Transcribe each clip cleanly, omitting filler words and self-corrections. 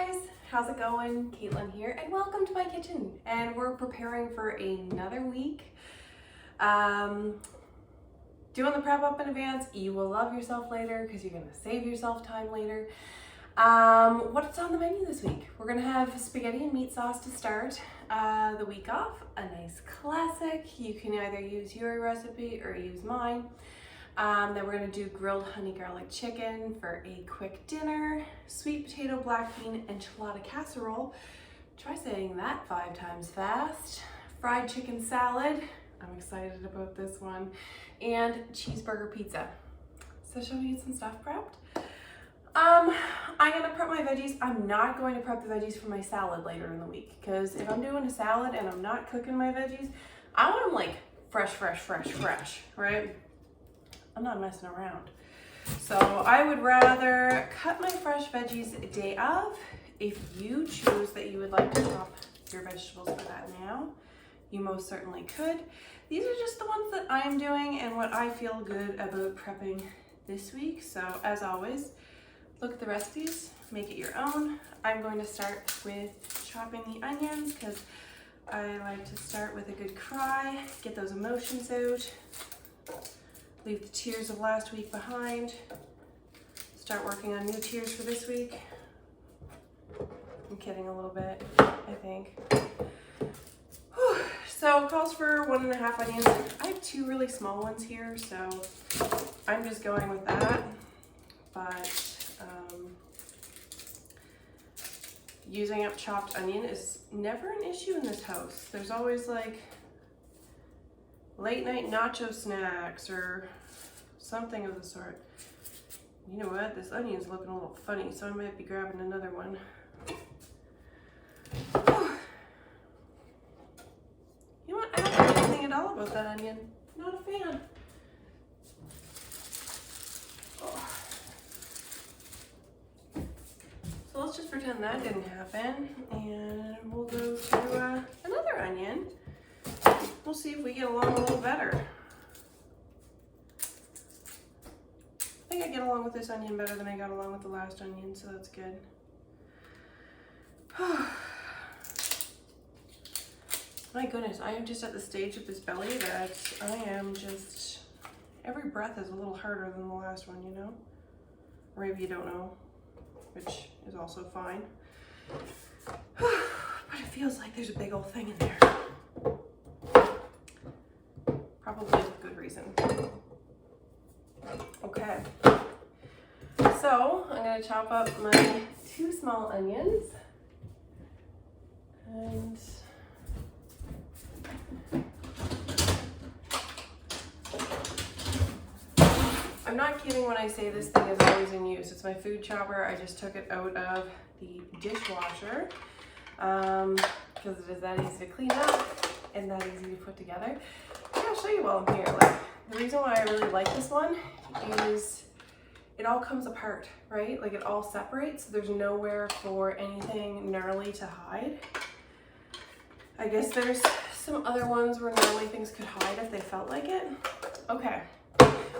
guys, how's it going? Caitlin here and welcome to my kitchen. And we're preparing for another week. Doing the prep up in advance, you will love yourself later because you're gonna save yourself time later. What's on the menu this week? We're gonna have spaghetti and meat sauce to start the week off. A nice classic. You can either use your recipe or use mine. Then we're gonna do grilled honey garlic chicken for a quick dinner. Sweet potato black bean enchilada casserole. Try saying that 5 times fast. Fried chicken salad. I'm excited about this one. And cheeseburger pizza. So shall we get some stuff prepped? I'm gonna prep my veggies. I'm not going to prep the veggies for my salad later in the week because if I'm doing a salad and I'm not cooking my veggies, I want them like fresh, right? I'm not messing around. So I would rather cut my fresh veggies a day of. If you choose that you would like to chop your vegetables for that now, you most certainly could. These are just the ones that I'm doing and what I feel good about prepping this week. So as always, look at the recipes, make it your own. I'm going to start with chopping the onions because I like to start with a good cry, get those emotions out. Leave the tears of last week behind. Start working on new tears for this week. I'm kidding a little bit, I think. Whew. So it calls for 1.5 onions. I have 2 really small ones here, so I'm just going with that. But using up chopped onion is never an issue in this house. There's always like late night nacho snacks or something of the sort. You know what? This onion's looking a little funny, so I might be grabbing another one. You know what? I don't know anything at all about that onion. Not a fan. So let's just pretend that didn't happen, and we'll go to another onion. We'll see if we get along a little better. I think I get along with this onion better than I got along with the last onion, so that's good. My goodness, I am just at the stage of this belly that I am just, every breath is a little harder than the last one, you know? Or maybe you don't know, which is also fine. But it feels like there's a big old thing in there. Probably with good reason. Okay. So I'm going to chop up my 2 small onions. And I'm not kidding when I say this thing is always in use. It's my food chopper. I just took it out of the dishwasher because it is that easy to clean up and that easy to put together. I'll show you while I'm here. Like, the reason why I really like this one is it all comes apart, right? Like it all separates. There's nowhere for anything gnarly to hide. I guess there's some other ones where gnarly things could hide if they felt like it. Okay,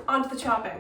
on to the chopping.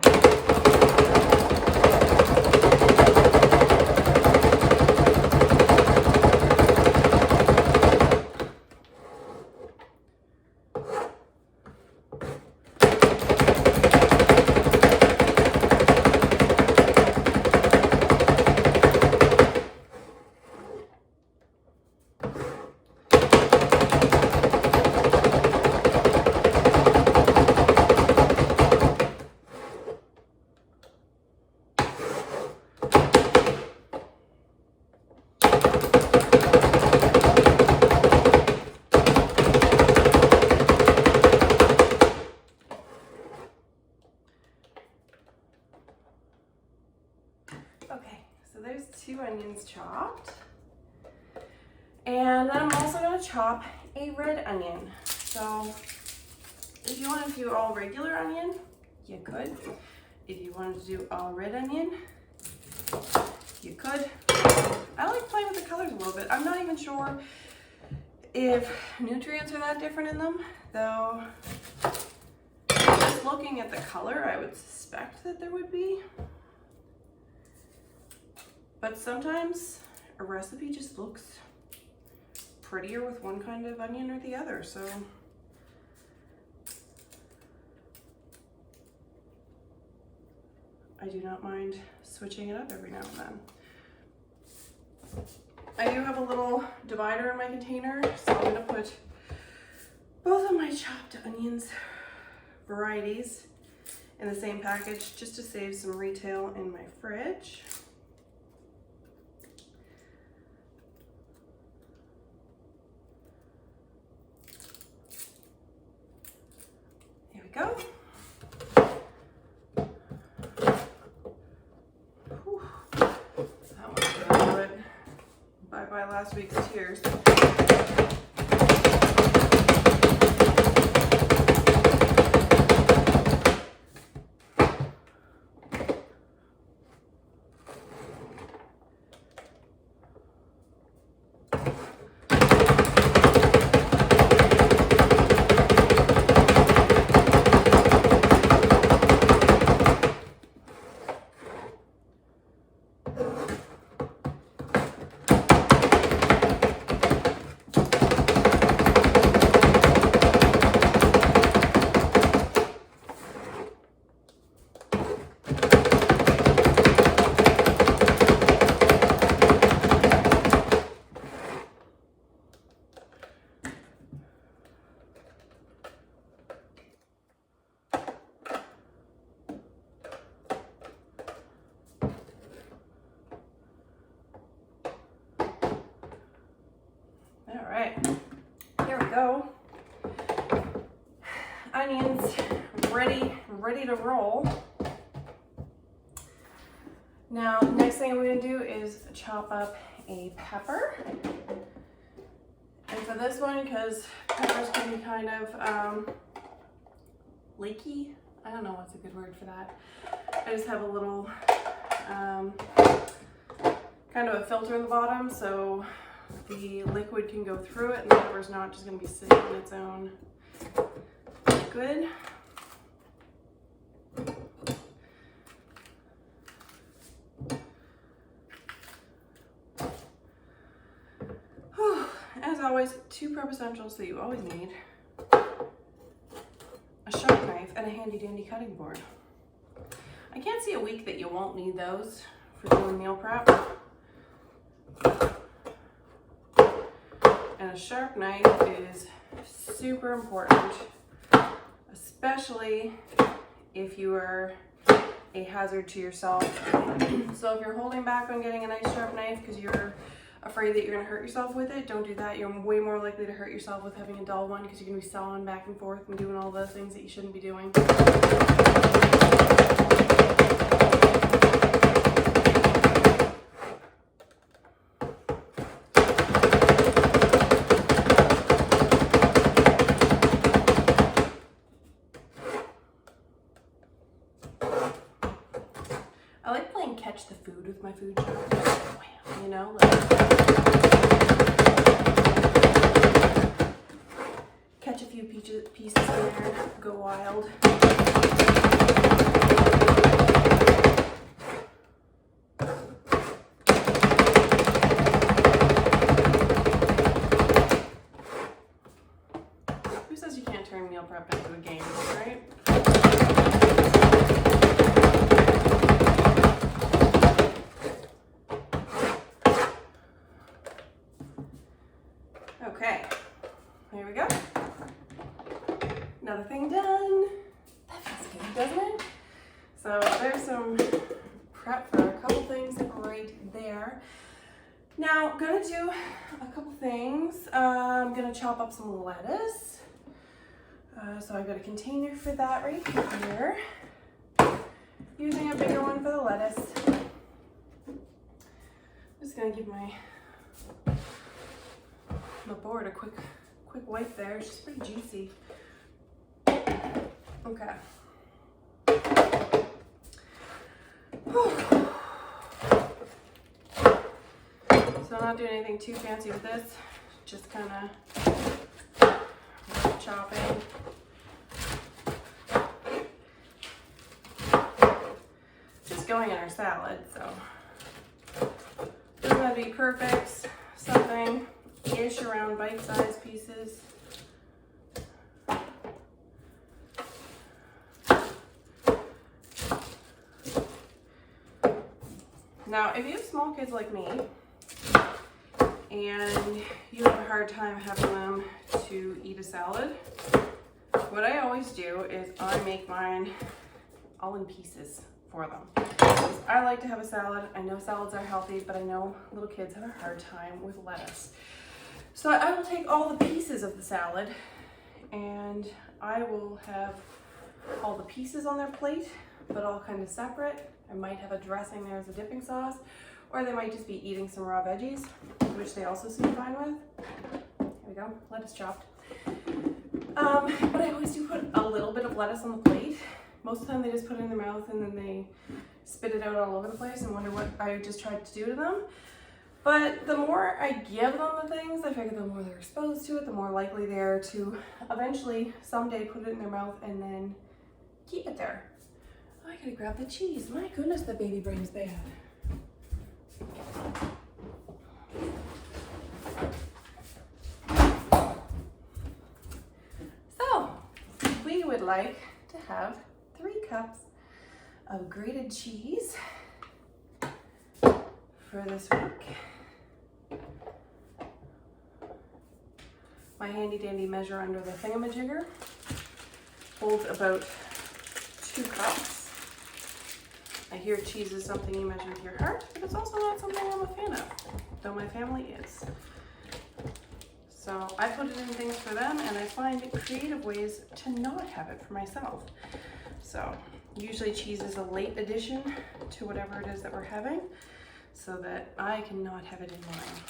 Okay, so there's 2 onions chopped. And then I'm also going to chop a red onion. So if you wanted to do all regular onion, you could. If you wanted to do all red onion, you could. I like playing with the colors a little bit. I'm not even sure if nutrients are that different in them, though just looking at the color, I would suspect that there would be. But sometimes a recipe just looks prettier with one kind of onion or the other. So I do not mind switching it up every now and then. I do have a little divider in my container, so I'm gonna put both of my chopped onions varieties in the same package just to save some retail in my fridge. Here we go. Whew. That one's gonna do it. Bye-bye last week's tears. Here we go. Onions ready to roll. Now, next thing we're gonna do is chop up a pepper. And for this one, because peppers can be kind of leaky. I don't know what's a good word for that. I just have a little kind of a filter in the bottom, so the liquid can go through it and the pepper's not just going to be sitting in its own liquid. As always, two prep essentials that you always need: a sharp knife and a handy dandy cutting board. I can't see a week that you won't need those for doing meal prep. And a sharp knife is super important, especially if you are a hazard to yourself. So if you're holding back on getting a nice sharp knife because you're afraid that you're going to hurt yourself with it, don't do that. You're way more likely to hurt yourself with having a dull one because you're going to be sawing back and forth and doing all the things that you shouldn't be doing. I like playing catch the food with my food choppers, you know, like catch a few pieces in there, go wild. Who says you can't turn meal prep into a game, right? Okay, there we go. Another thing done. That feels good, doesn't it? So there's some prep for a couple things right there. Now, gonna do a couple things. I'm gonna chop up some lettuce. So I've got a container for that right here. Using a bigger one for the lettuce. I'm just gonna give my board a quick wipe there. It's just pretty juicy. Okay. So I'm not doing anything too fancy with this. Just kind of chopping. Just going in our salad, so doesn't to be perfect, something-ish around bite-sized pieces. Now, if you have small kids like me, and you have a hard time having them to eat a salad, what I always do is I make mine all in pieces for them. Because I like to have a salad. I know salads are healthy, but I know little kids have a hard time with lettuce. So I will take all the pieces of the salad and I will have all the pieces on their plate, but all kind of separate. I might have a dressing there as a dipping sauce, or they might just be eating some raw veggies, which they also seem fine with. There we go, lettuce chopped. But I always do put a little bit of lettuce on the plate. Most of the time they just put it in their mouth and then they spit it out all over the place and wonder what I just tried to do to them. But the more I give them the things, I figure the more they're exposed to it, the more likely they are to eventually someday put it in their mouth and then keep it there. I gotta grab the cheese. My goodness, the baby brain's bad. So, we would like to have 3 cups of grated cheese for this week. My handy dandy measure under the thingamajigger holds about 2 cups. I hear cheese is something you measure with your heart, but it's also not something I'm a fan of, though my family is. So I put it in things for them, and I find creative ways to not have it for myself. So usually cheese is a late addition to whatever it is that we're having, so that I cannot have it in mine.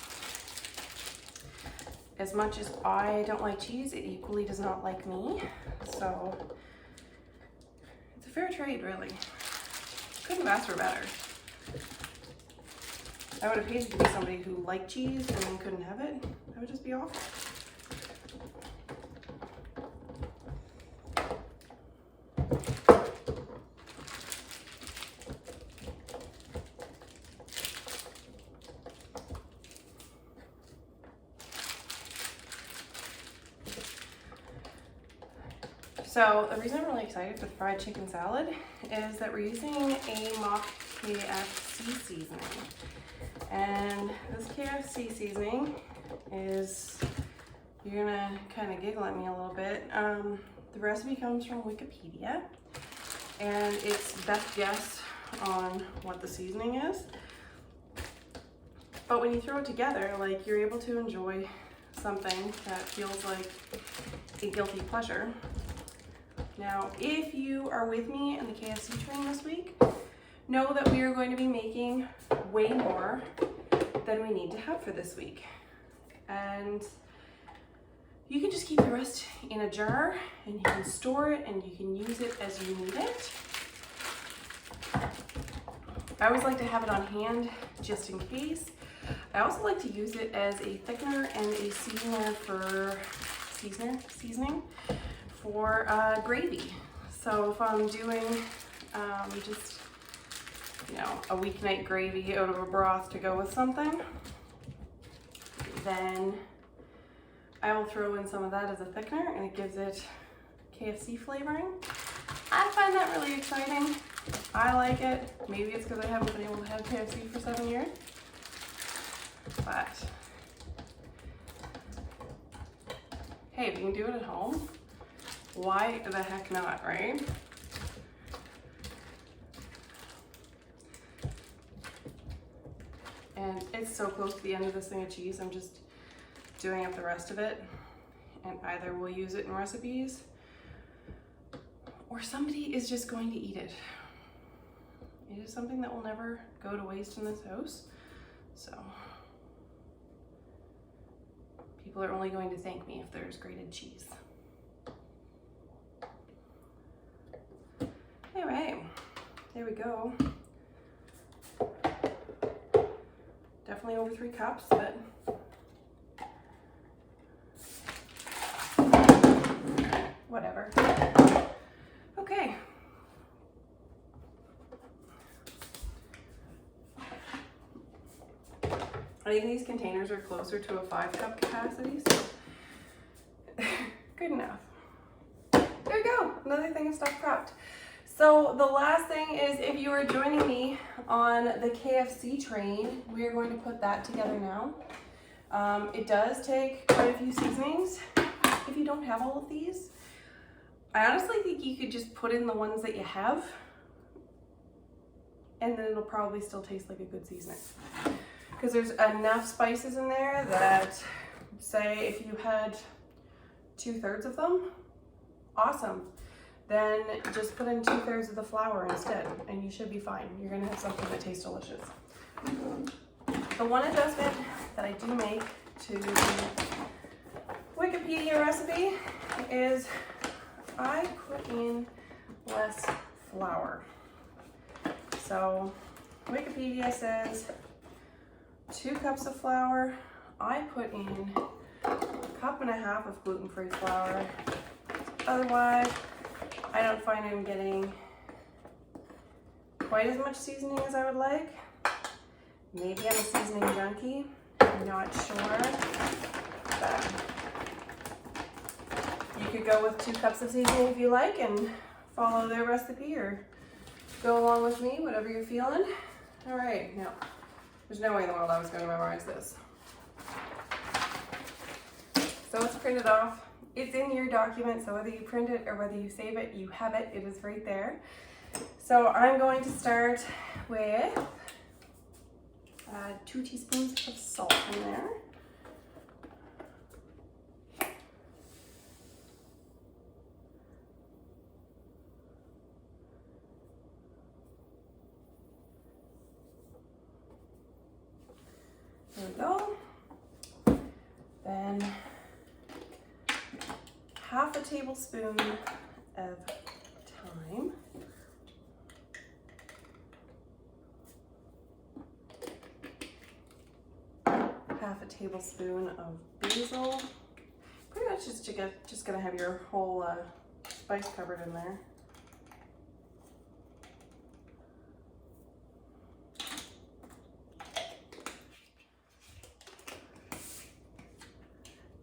As much as I don't like cheese, it equally does not like me. So it's a fair trade, really. Couldn't have asked for better. I would have hated to be somebody who liked cheese and then couldn't have it. That would just be awful. So the reason I'm really excited for the fried chicken salad is that we're using a mock KFC seasoning. And this KFC seasoning is, you're gonna kind of giggle at me a little bit. The recipe comes from Wikipedia, and it's best guess on what the seasoning is. But when you throw it together, like, you're able to enjoy something that feels like a guilty pleasure. Now, if you are with me in the KFC train this week, know that we are going to be making way more than we need to have for this week. And you can just keep the rest in a jar, and you can store it, and you can use it as you need it. I always like to have it on hand just in case. I also like to use it as a thickener and a seasoning for gravy. So if I'm doing just, you know, a weeknight gravy out of a broth to go with something, then I will throw in some of that as a thickener, and it gives it KFC flavoring. I find that really exciting. I like it. Maybe it's because I haven't been able to have KFC for 7 years. But hey, if you can do it at home, why the heck not, right? And it's so close to the end of this thing of cheese, I'm just doing up the rest of it, and either we'll use it in recipes or somebody is just going to eat it. It is something that will never go to waste in this house, so people are only going to thank me if there's grated cheese. All right, there we go. Definitely over 3 cups, but whatever. Okay. I think these containers are closer to a 5-cup capacity, so good enough. There you go, another thing of stuff prepped. So the last thing is, if you are joining me on the KFC train, we are going to put that together now. It does take quite a few seasonings. If you don't have all of these, I honestly think you could just put in the ones that you have, and then it'll probably still taste like a good seasoning. Because there's enough spices in there that, say if you had 2/3 of them, awesome. Then just put in 2/3 of the flour instead, and you should be fine. You're gonna have something that tastes delicious. The one adjustment that I do make to the Wikipedia recipe is I put in less flour. So Wikipedia says 2 cups of flour. I put in 1.5 cups of gluten-free flour. Otherwise, I don't find I'm getting quite as much seasoning as I would like. Maybe I'm a seasoning junkie, I'm not sure. But you could go with 2 cups of seasoning if you like and follow their recipe, or go along with me, whatever you're feeling. All right, now, there's no way in the world I was going to memorize this. So it's printed off. It's in your document, so whether you print it or whether you save it, you have it. It is right there. So I'm going to start with 2 teaspoons of salt in there. There we go. Then 1/2 tablespoon of thyme. Half a tablespoon of basil. Pretty much just gonna have your whole spice covered in there.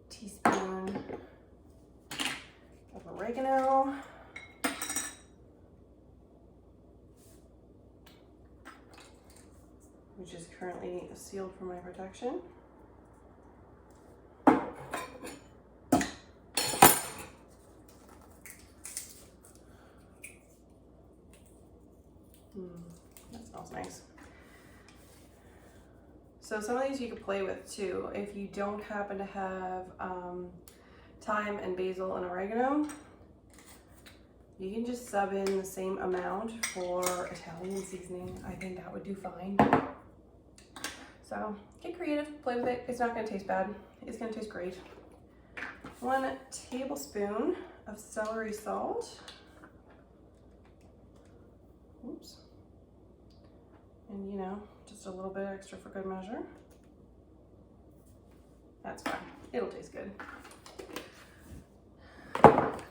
Teaspoon of oregano. Which is currently sealed for my protection. That smells nice. So some of these you could play with too. If you don't happen to have thyme and basil and oregano, you can just sub in the same amount for Italian seasoning. I think that would do fine. So get creative, play with it. It's not gonna taste bad. It's gonna taste great. 1 tablespoon of celery salt. Oops. And you know, just a little bit extra for good measure. That's fine, it'll taste good.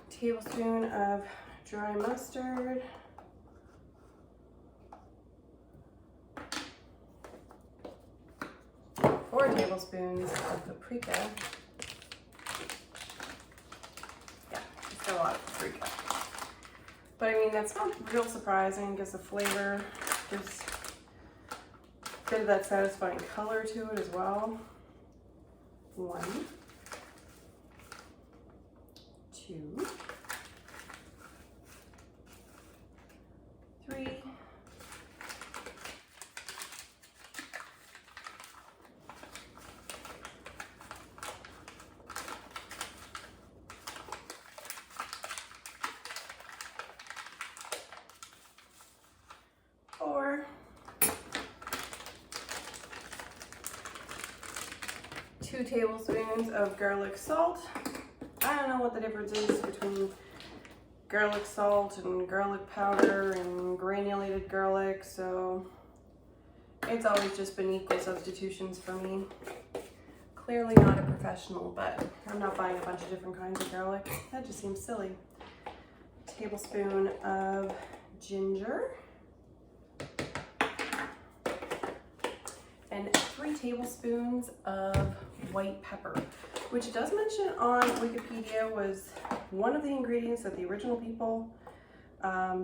Tablespoon of dry mustard. 4 tablespoons of paprika. Yeah, just a lot of paprika. But I mean, that's not real surprising because the flavor gives a bit of that satisfying color to it as well. 1, 2, 3, 4, 2 tablespoons of garlic salt. I don't know what the difference is between garlic salt and garlic powder and granulated garlic, so it's always just been equal substitutions for me. Clearly not a professional, but I'm not buying a bunch of different kinds of garlic. That just seems silly. A tablespoon of ginger. and 3 tablespoons of white pepper, which it does mention on Wikipedia was one of the ingredients that the original people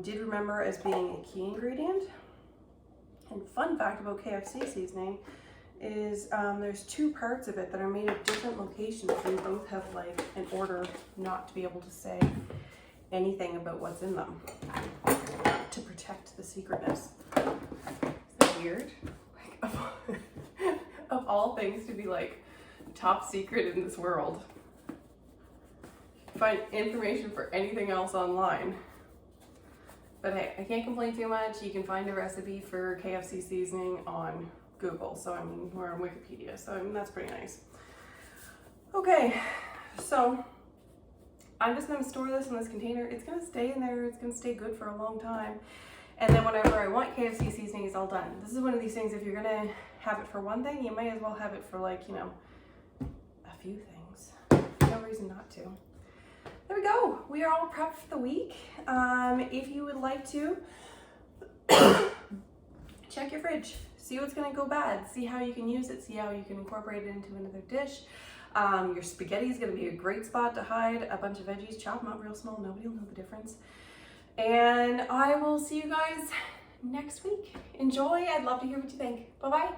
did remember as being a key ingredient. And fun fact about KFC seasoning is there's 2 parts of it that are made of different locations, and both have like an order not to be able to say anything about what's in them to protect the secretness. Is that weird? Like, of all things to be like top secret in this world. Find information for anything else online. But hey, I can't complain too much. You can find a recipe for KFC seasoning on Google. So I mean, we're on Wikipedia. So I mean, that's pretty nice. Okay, so I'm just gonna store this in this container. It's gonna stay in there. It's gonna stay good for a long time. And then whenever I want KFC seasoning, it's all done. This is one of these things, if you're gonna have it for one thing, you might as well have it for like, you know, a few things. No reason not to. There we go. We are all prepped for the week. If you would like to, check your fridge. See what's gonna go bad. See how you can use it. See how you can incorporate it into another dish. Your spaghetti is gonna be a great spot to hide a bunch of veggies. Chop them up real small. Nobody will know the difference. And I will see you guys next week. Enjoy. I'd love to hear what you think. Bye-bye.